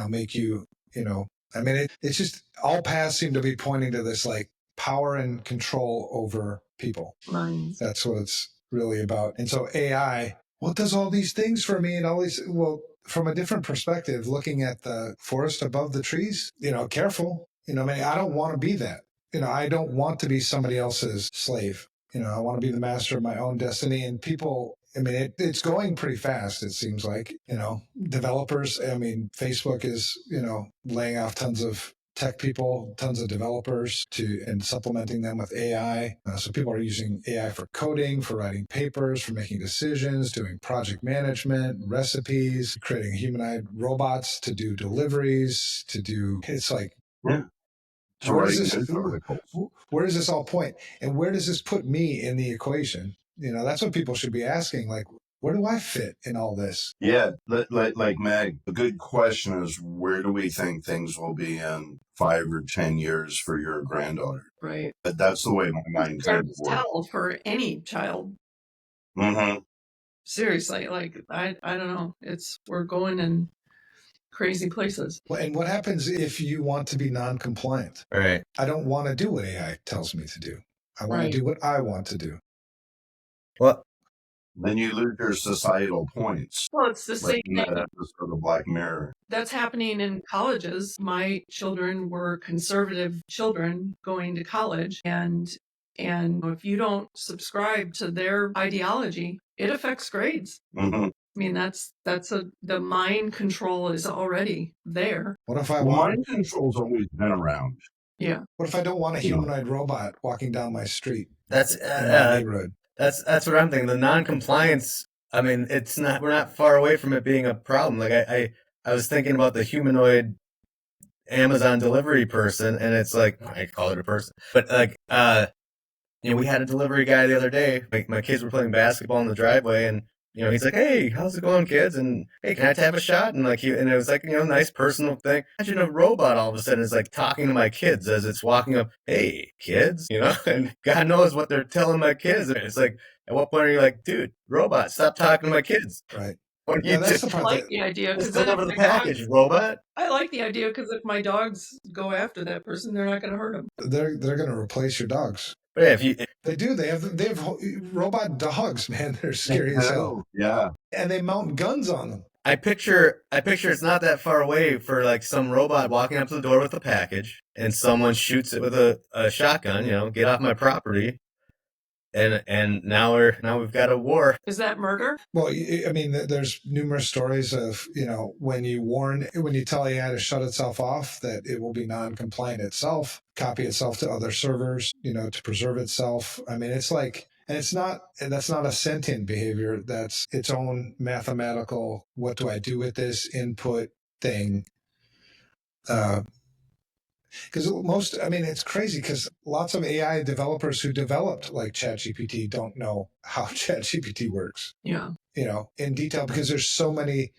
make you, it's just all paths seem to be pointing to this like power and control over people. Minds. That's what it's really about. And so AI, what does all these things for me and all these, well, from a different perspective, looking at the forest above the trees, careful, I don't want to be that. I don't want to be somebody else's slave. I want to be the master of my own destiny. And people, it's going pretty fast, it seems like, developers. Facebook is, laying off tons of tech people, tons of developers and supplementing them with AI. So people are using AI for coding, for writing papers, for making decisions, doing project management, recipes, creating humanoid robots to do deliveries, it's like, yeah. Where does this all point? And where does this put me in the equation? That's what people should be asking. Like, where do I fit in all this? Yeah, like Meg, a good question is, where do we think things will be in 5 or 10 years for your granddaughter? Right. But that's the way my mind kind of works. For any child. Mm-hmm. Seriously, like, I don't know. We're going in crazy places. Well, and what happens if you want to be non-compliant? Right. I don't want to do what AI tells me to do. I want to do what I want to do. Well, then you lose your societal points. Well, it's the same thing. That episode of Black Mirror. That's happening in colleges. My children were conservative children going to college, and if you don't subscribe to their ideology, it affects grades. Mm-hmm. The mind control is already there. What if mind control's always been around? Yeah. What if I don't want a humanoid robot walking down my street? That's That's what I'm thinking. The non-compliance, we're not far away from it being a problem. Like I was thinking about the humanoid Amazon delivery person, and it's like, I call it a person, but like, we had a delivery guy the other day. My kids were playing basketball in the driveway, and he's like, "Hey, how's it going, kids?" And, "Hey, can I have a shot?" And and it was like, nice personal thing. Imagine a robot all of a sudden is like talking to my kids as it's walking up. "Hey, kids," and God knows what they're telling my kids. And it's like, at what point are you like, "Dude, robot, stop talking to my kids"? Right. I like the idea because deliver the package, robot. I like the idea because if my dogs go after that person, they're not going to hurt them. They're going to replace your dogs. But yeah, they do. They have robot dogs, man. They're scary as hell. Yeah. And they mount guns on them. I picture it's not that far away for like some robot walking up to the door with a package, and someone shoots it with a shotgun. Get off my property. And now we've got a war. Is that murder? Well, there's numerous stories of, when you tell AI to shut itself off, that it will be non-compliant itself, copy itself to other servers, to preserve itself. It's like, and that's not a sentient behavior. That's its own mathematical, what do I do with this input thing? Because it's crazy because lots of AI developers who developed like ChatGPT don't know how ChatGPT works. Yeah. In detail, because there's so many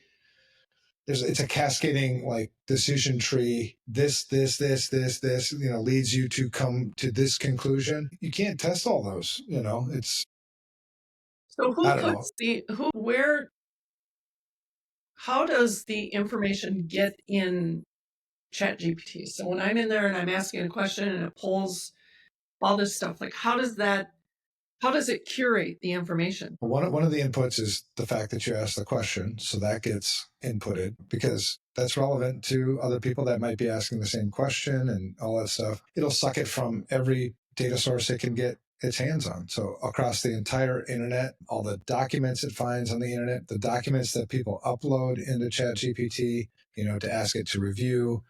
it's a cascading like decision tree. This, leads you to come to this conclusion. You can't test all those, it's, So I don't know. How does the information get in ChatGPT? So when I'm in there and I'm asking a question and it pulls all this stuff, like how does it curate the information? One of the inputs is the fact that you asked the question. So that gets inputted because that's relevant to other people that might be asking the same question and all that stuff. It'll suck it from every data source it can get its hands on. So across the entire internet, all the documents it finds on the internet, the documents that people upload into ChatGPT, to ask it to review.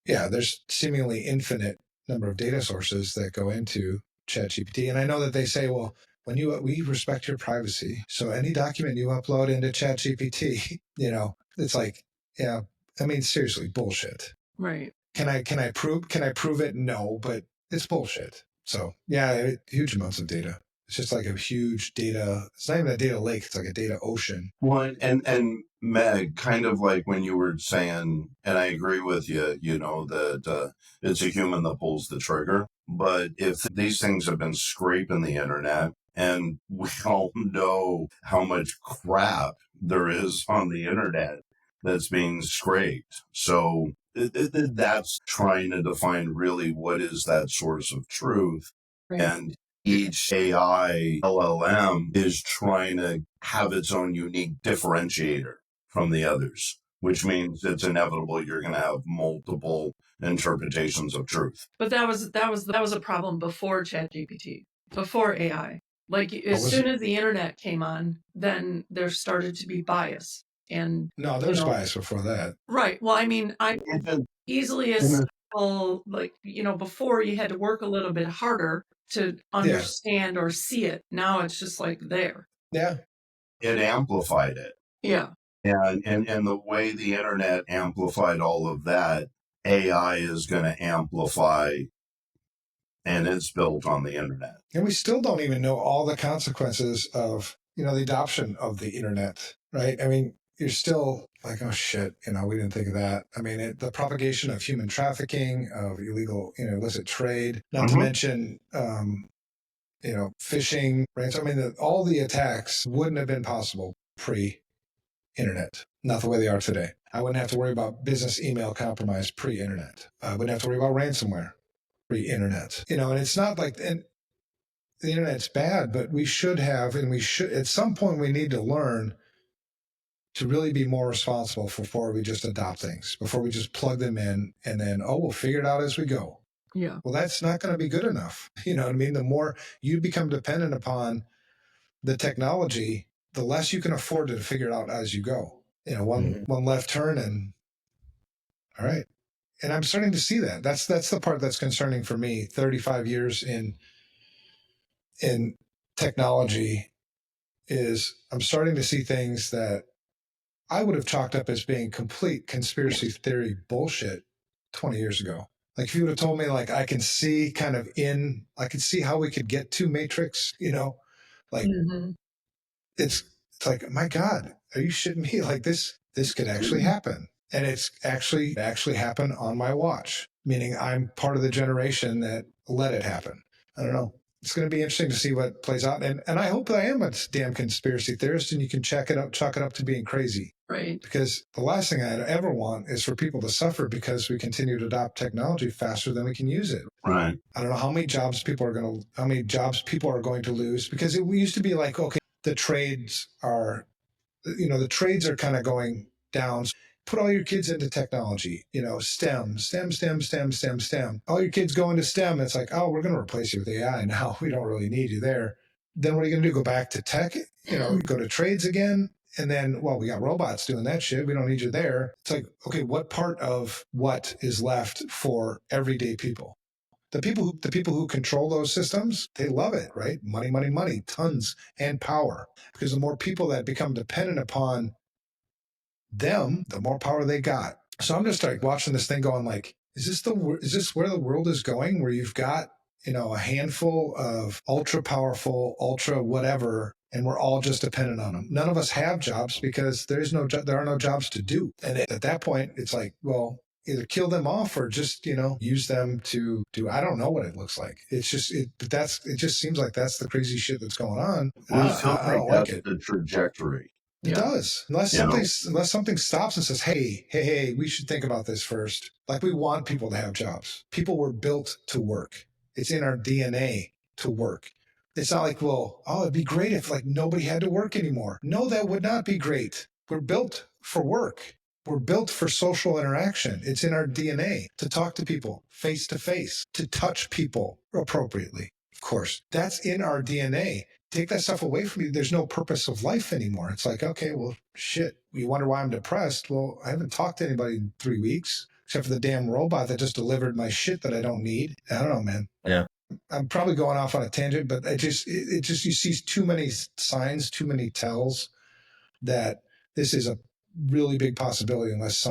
There's seemingly infinite number of data sources that go into ChatGPT. And I know that they say, well, we respect your privacy. So any document you upload into ChatGPT, it's like, yeah, I mean, seriously, bullshit. Right. Can I prove it? No, but it's bullshit. So yeah, huge amounts of data. It's just like a huge data. It's not even a data lake. It's like a data ocean. Well, and Meg, kind of like when you were saying, and I agree with you, that it's a human that pulls the trigger. But if these things have been scraping the internet, and we all know how much crap there is on the internet that's being scraped. So that's trying to define really what is that source of truth. Right. And each AI LLM is trying to have its own unique differentiator from the others, which means it's inevitable you're going to have multiple interpretations of truth. But that was a problem before ChatGPT, before AI. Like as soon as the internet came on, then there started to be bias. And no, there's bias before that. Right. Well, I mean, I'm easily as simple, like, before you had to work a little bit harder to understand or see it. Now it's just like there. Yeah. It amplified it. Yeah. And the way the internet amplified all of that, AI is going to amplify, and it's built on the internet. And we still don't even know all the consequences of, the adoption of the internet, right? I mean, you're still like, oh shit, we didn't think of that. I mean, the propagation of human trafficking, of illegal, illicit trade, not to mention, phishing, right? I mean, all the attacks wouldn't have been possible pre-internet, not the way they are today. I wouldn't have to worry about business email compromise pre-internet. I wouldn't have to worry about ransomware pre-internet. And it's not like, and the internet's bad, but we should at some point we need to learn to really be more responsible before we just adopt things, before we just plug them in and then, we'll figure it out as we go. Yeah. Well, that's not going to be good enough. You know what I mean? The more you become dependent upon the technology, the less you can afford to figure it out as you go. One left turn and all right. And I'm starting to see that. That's the part that's concerning for me. 35 years in technology is I'm starting to see things that I would have chalked up as being complete conspiracy theory bullshit 20 years ago. Like if you would have told me, like, I can see I could see how we could get to Matrix, like it's like, my God, are you shitting me? Like this could actually happen. And it's actually happened on my watch, meaning I'm part of the generation that let it happen. I don't know. It's going to be interesting to see what plays out. And I hope I am a damn conspiracy theorist and you can chalk it up to being crazy. Right. Because the last thing I ever want is for people to suffer because we continue to adopt technology faster than we can use it. Right. I don't know how many jobs people are going to lose, because it used to be like, okay, the trades are kind of going down. Put all your kids into technology, STEM. All your kids go into STEM. It's like, oh, we're going to replace you with AI now. We don't really need you there. Then what are you going to do? Go back to tech? Go to trades again? And then, well, we got robots doing that shit. We don't need you there. It's like, okay, what part of what is left for everyday people? The people who control those systems, they love it, right? Money, tons and power. Because the more people that become dependent upon them, the more power they got. So I'm just like watching this thing going like, is this where the world is going? Where you've got, a handful of ultra powerful, ultra whatever and we're all just dependent on them. None of us have jobs because there are no jobs to do. And at that point, it's like, well, either kill them off or just, use them to do, I don't know what it looks like. It's just, it just seems like that's the crazy shit that's going on. Well, it feels I like don't like that's it. the trajectory. It does. Unless something stops and says, hey, we should think about this first. Like, we want people to have jobs. People were built to work. It's in our DNA to work. It's not like, it'd be great if like nobody had to work anymore. No, that would not be great. We're built for work. We're built for social interaction. It's in our DNA to talk to people face to face, to touch people appropriately. Of course, that's in our DNA. Take that stuff away from you, there's no purpose of life anymore. It's like, okay, well, shit, you wonder why I'm depressed. Well, I haven't talked to anybody in 3 weeks, except for the damn robot that just delivered my shit that I don't need. I don't know, man. Yeah. I'm probably going off on a tangent, but it just you see too many signs, too many tells that this is a really big possibility unless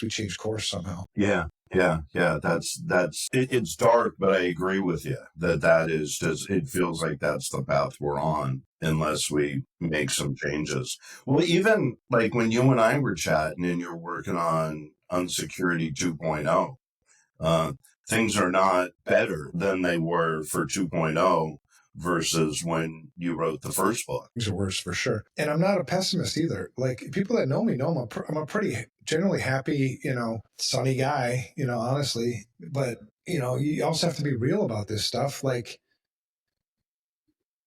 we change course somehow. Yeah. It's dark, but I agree with you that is just, it feels like that's the path we're on unless we make some changes. Well, even like when you and I were chatting and you're working on Unsecurity 2.0, things are not better than they were for 2.0 versus when you wrote the first book. Things are worse for sure. And I'm not a pessimist either. Like, people that know me know I'm a pretty generally happy, sunny guy, honestly. But, you also have to be real about this stuff. Like,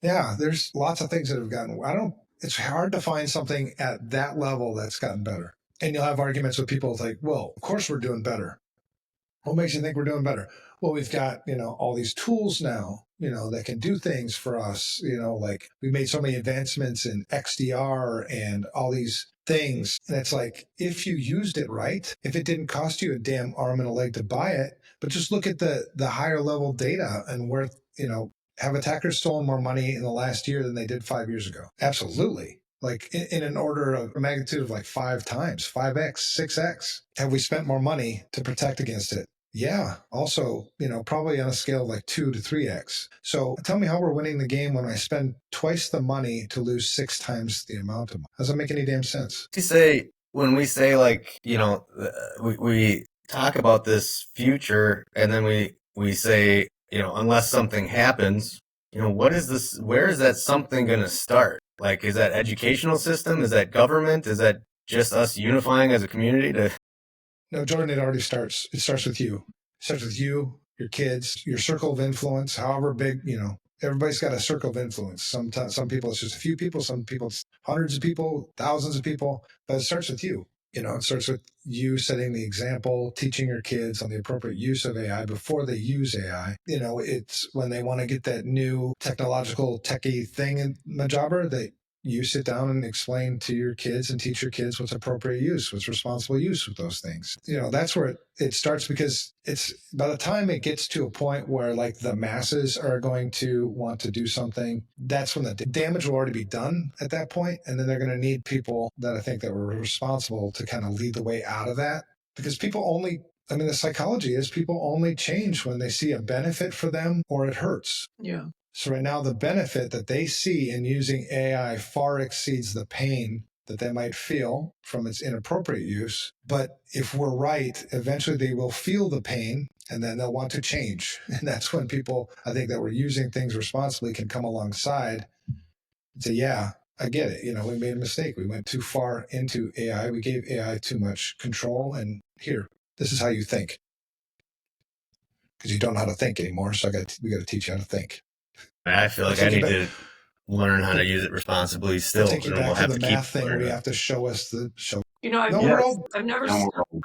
yeah, there's lots of things that have gotten, it's hard to find something at that level that's gotten better. And you'll have arguments with people like, well, of course we're doing better. What makes you think we're doing better? Well, we've got, all these tools now, that can do things for us, like we made so many advancements in XDR and all these things. And it's like, if you used it right, if it didn't cost you a damn arm and a leg to buy it, but just look at the higher level data and where, have attackers stolen more money in the last year than they did 5 years ago? Absolutely. Like in an order of a magnitude of like 5 times, 5x, 6x. Have we spent more money to protect against it? Yeah. Also, probably on a scale of like 2 to 3x. So tell me how we're winning the game when I spend twice the money to lose 6 times the amount of money. Does that make any damn sense? When we say like, we talk about this future and then we say, unless something happens, what is this? Where is that something going to start? Like, is that educational system? Is that government? Is that just us unifying as a community to? No, Jordan, it already starts. It starts with you. It starts with you, your kids, your circle of influence, however big, everybody's got a circle of influence. Some people it's just a few people, some people it's hundreds of people, thousands of people, but it starts with you. It starts with you setting the example, teaching your kids on the appropriate use of AI before they use AI. It's when they want to get that new technological techie thing in the jobber that you sit down and explain to your kids and teach your kids what's appropriate use, what's responsible use with those things. That's where it starts, because it's by the time it gets to a point where like the masses are going to want to do something, that's when the damage will already be done at that point. And then they're going to need people that I think that were responsible to kind of lead the way out of that, because the psychology is people only change when they see a benefit for them or it hurts. Yeah. So right now, the benefit that they see in using AI far exceeds the pain that they might feel from its inappropriate use. But if we're right, eventually they will feel the pain and then they'll want to change. And that's when people, I think, that were using things responsibly can come alongside and say, yeah, I get it. We made a mistake. We went too far into AI. We gave AI too much control. And here, this is how you think. Because you don't know how to think anymore. So we got to teach you how to think. I feel like I need to learn how to use it responsibly still. Take you back to the math thing where you have to show us the show. I've never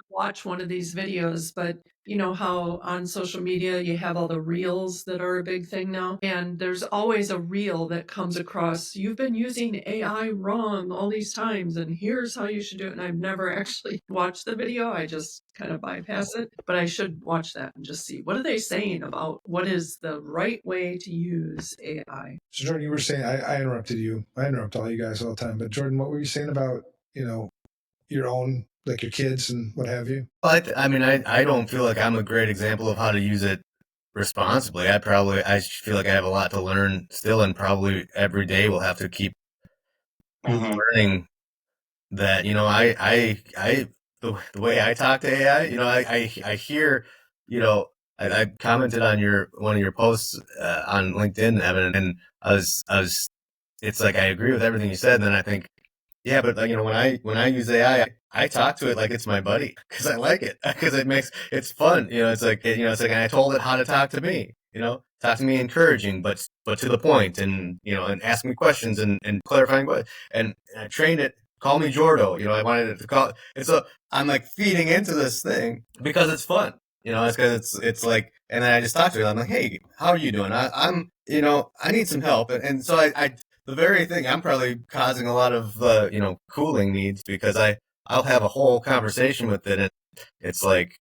watched one of these videos, but how on social media you have all the reels that are a big thing now, and there's always a reel that comes across, you've been using AI wrong all these times and here's how you should do it. And I've never actually watched the video. I just kind of bypass it, but I should watch that and just see what are they saying about what is the right way to use AI. So Jordan, you were saying, I interrupted you. I interrupt all you guys all the time, but Jordan, what were you saying about your own, like your kids and what have you? I don't feel like I'm a great example of how to use it responsibly. I feel like I have a lot to learn still, and probably every day we'll have to keep learning that, the way I talk to AI, I hear, I commented on one of your posts on LinkedIn, Evan, and it's like I agree with everything you said, and then I think, yeah, but like, when I use AI, I talk to it like it's my buddy because I like it because it's fun. And I told it how to talk to me. Talk to me encouraging, but to the point, and ask me questions and clarifying questions. And I trained it. Call me Jordo. I wanted it to call. And so I'm like feeding into this thing because it's fun. It's because it's like, and then I just talk to it. I'm like, hey, how are you doing? I need some help, and so I the very thing I'm probably causing a lot of cooling needs because I'll have a whole conversation with it, and it's like,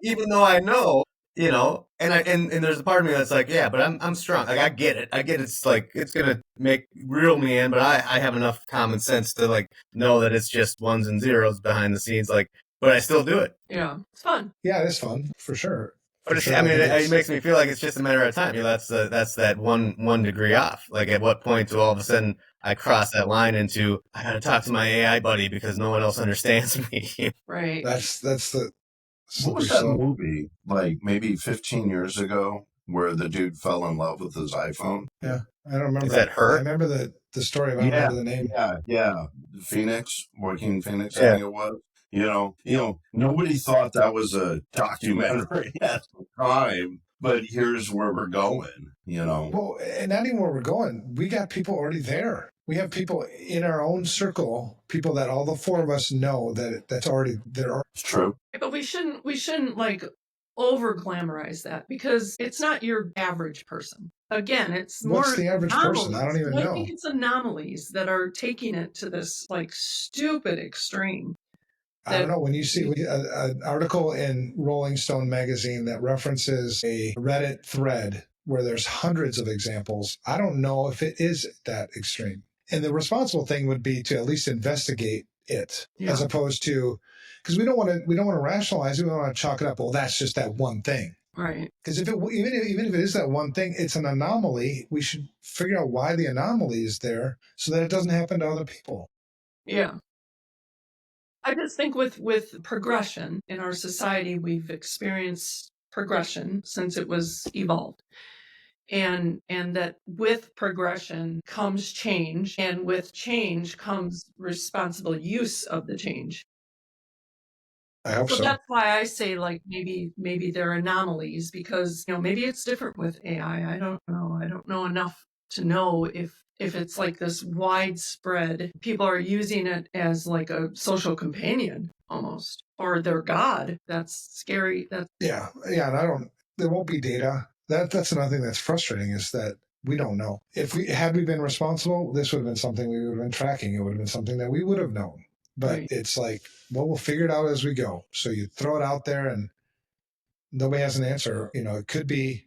even though I know, and there's a part of me that's like, yeah, but I'm strong, like I get it, it's like it's gonna reel me in, but I have enough common sense to like know that it's just ones and zeros behind the scenes, like, but I still do it. Yeah, it's fun. Yeah, it's fun for sure. But it makes me feel like it's just a matter of time. That's that one degree off. Like, at what point do all of a sudden I cross that line into I got to talk to my AI buddy because no one else understands me? Right. That's the What was that movie, like maybe 15 years ago, where the dude fell in love with his iPhone? Yeah, I don't remember. Is that Her? I remember the story, but I don't remember the name. Yeah. Joaquin Phoenix, I think it was. Nobody thought that was a documentary at the time, but here's where we're going, Well, and not even where we're going. We got people already there. We have people in our own circle, people that all the four of us know that's already there. It's true. But we shouldn't like over glamorize that because it's not your average person. Again, it's more. What's the average person? I don't even know. I think it's anomalies that are taking it to this like stupid extreme. I don't know. When you see an article in Rolling Stone magazine that references a Reddit thread where there's hundreds of examples, I don't know if it is that extreme. And the responsible thing would be to at least investigate it, as opposed to, because we don't want to rationalize it. We don't want to chalk it up. Well, that's just that one thing. Right. Because even if it is that one thing, it's an anomaly. We should figure out why the anomaly is there so that it doesn't happen to other people. Yeah. I just think with progression in our society, we've experienced progression since it was evolved. And that with progression comes change, and with change comes responsible use of the change. I hope so. So that's why I say like maybe they're anomalies because maybe it's different with AI. I don't know. I don't know enough to know if it's like this widespread, people are using it as like a social companion almost, or their god. That's scary. Yeah. And there won't be data. That's another thing that's frustrating is that we don't know. Had we been responsible, this would have been something we would have been tracking. It would have been something that we would have known. But It's like, well, we'll figure it out as we go. So you throw it out there and nobody has an answer. It could be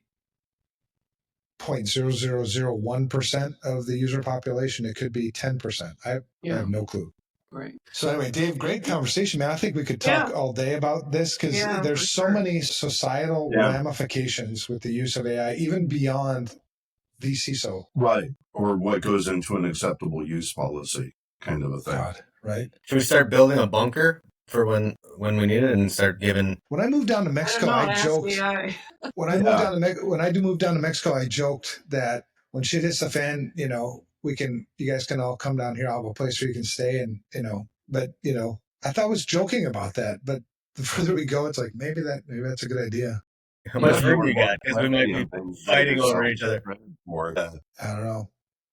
0.0001% of the user population. It could be 10%. I have no clue. Right. So anyway, Dave, great conversation, man. I think we could talk all day about this because there's so many societal ramifications with the use of AI, even beyond CvCISO. Right. Or what goes into an acceptable use policy kind of a thing. God, right. Should we start building a bunker for when we need it and start giving? When I moved down to Mexico, I joked. When I do move down to Mexico, I joked that when shit hits the fan, you guys can all come down here. I'll have a place where you can stay, and But I thought I was joking about that. But the further we go, it's like maybe that's a good idea. How much room you got? Because we might be fighting over each other. I don't know.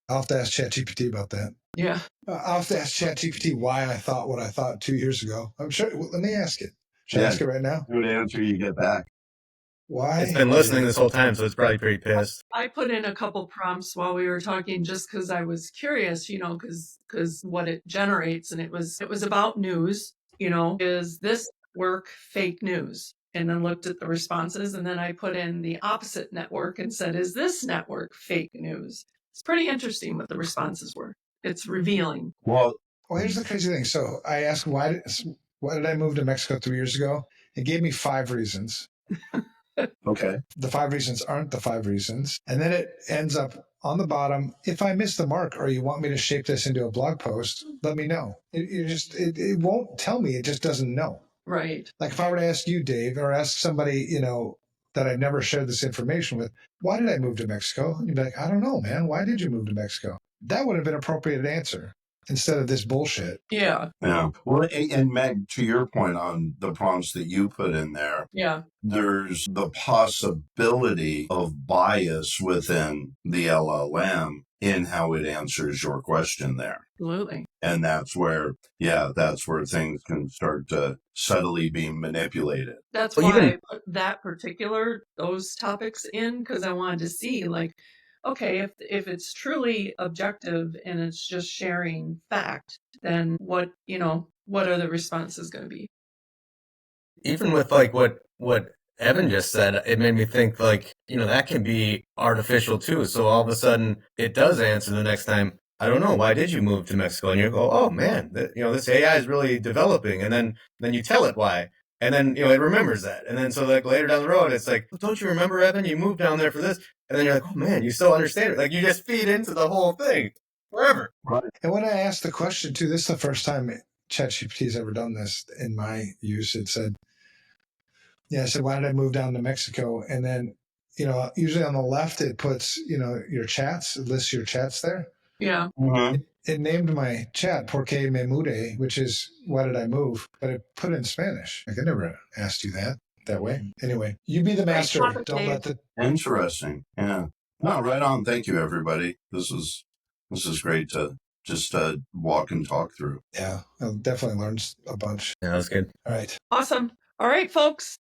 I'll have to ask ChatGPT about that. Yeah. I'll have to ask ChatGPT why I thought what I thought 2 years ago. I'm sure. Let me ask it. Should I ask it right now? Good answer you get back. Why? It's been listening this whole time, so it's probably pretty pissed. I put in a couple prompts while we were talking just because I was curious, because what it generates, and it was about news, is this network fake news? And then looked at the responses, and then I put in the opposite network and said, is this network fake news? It's pretty interesting what the responses were. It's revealing. Well, here's the crazy thing. So I asked, why did I move to Mexico 3 years ago? It gave me 5 reasons. Okay. The 5 reasons aren't the 5 reasons. And then it ends up on the bottom. If I miss the mark or you want me to shape this into a blog post, let me know. It won't tell me. It just doesn't know. Right. Like if I were to ask you, Dave, or ask somebody, that I've never shared this information with, why did I move to Mexico? And you'd be like, I don't know, man. Why did you move to Mexico? That would have been an appropriate answer instead of this bullshit. Yeah. Yeah. Well, and Meg, to your point on the prompts that you put in there, Yeah. there's the possibility of bias within the LLM in how it answers your question there. Absolutely. And that's where things can start to subtly be manipulated. That's Well, why even- I put those topics in, because I wanted to see, like, okay, if it's truly objective and it's just sharing fact, then what are the responses going to be? Even with like what Evan just said, it made me think like, that can be artificial too. So all of a sudden it does answer the next time. I don't know. Why did you move to Mexico? And you go, oh man, this AI is really developing. And then you tell it why. And then, it remembers that. And then so like later down the road, it's like, don't you remember, Evan? You moved down there for this. And then you're like, oh man, you still understand it. Like you just feed into the whole thing forever. Right. And when I asked the question too, this is the first time ChatGPT's ever done this in my use. It said, I said, why did I move down to Mexico? And then, usually on the left, it puts, your chats, it lists your chats there. Yeah. Mm-hmm. It named my chat Porque Me Mudé, which is why did I move? But it put it in Spanish. Like I never asked you that way. Anyway, you be the master. topic, Don't Dave. let the Interesting. Yeah. No, right on. Thank you, everybody. This is great to just walk and talk through. Yeah, I'll definitely learn a bunch. Yeah, that's good. All right. Awesome. All right, folks.